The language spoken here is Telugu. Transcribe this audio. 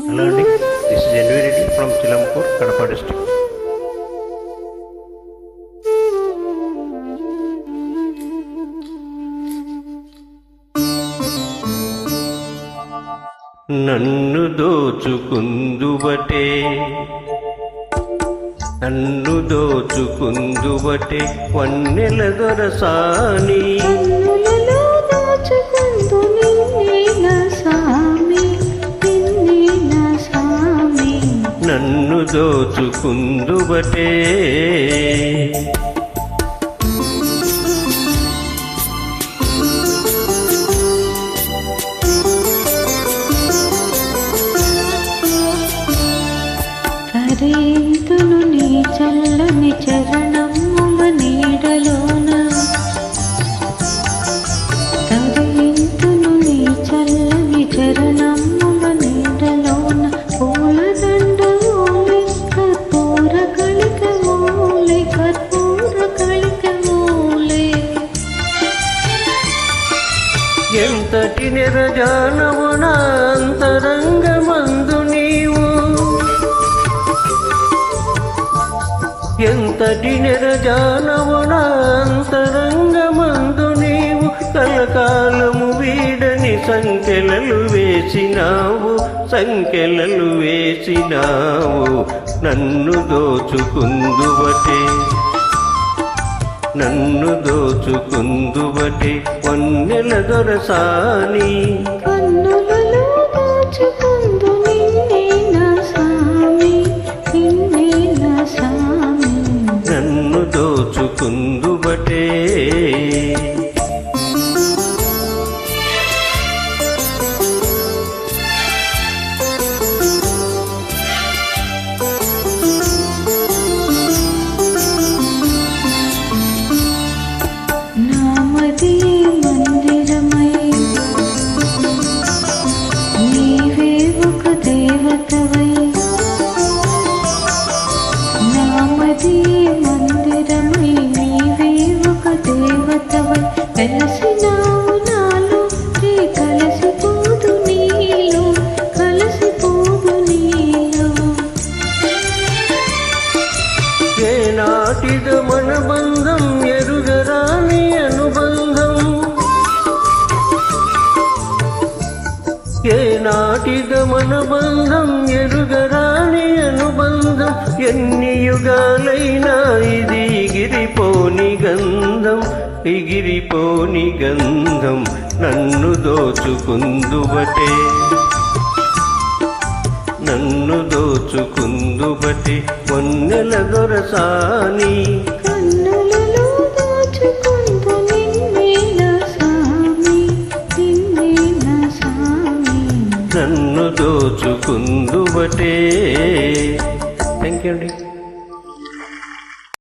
హలో అండి, this is N V Reddy from Chilampur, Kadapa district. నన్ను దోచుకుందువటే వన్నెల దొరసాని, నన్ను దోచుకుందువటే హరేంతును నీ చల్లని చరణముల నీడలోన, హరేంతును నీ చల్లని చరణముల నీడలోన, పూలదండ ఓలే కర్పూర కలిక ఓలే, కర్పూర కలిక ఓలే. ఎంతటి నిరజానవు నా అంతరంగమందు నీవు, ఎంతటి నిరజానవు నా అంతరంగమందు నీవు, కలకాలము వీడని సంకెలలు వేసినావు, సంకెలలు వేసినావు. నన్ను దోచుకుందువటే వన్నెల దొరసాని, కన్నులలో దోచుకుందు నిన్నే నా స్వామి, నిన్నే నా స్వామి. నన్ను దోచుకుందువటే నామది మందిరమై నీవే ఒక దేవతవై, నామది మందిరమై నీవే ఒక దేవతవై, కలిసినావు నాలో కలిసిపోదు నీలో, కలిసిపోదు నీలో. ఏనాటిద మన బంధం ఎరుగరాని అనుబంధం, ఏనాటిద మన బంధం ఎరుగరాని అనుబంధం. ఎన్ని యుగాలైనా ఇది ఎగిరిపోని గంధం, ఎగిరిపోని గంధం. నన్ను దోచుకుందువటే వన్నెల దొరసాని, కన్నులలో దోచుకుందు నిన్నే నా స్వామి, నిన్నే నా స్వామి. నన్ను దోచుకుందువటే. థ్యాంక్ యూ అండి.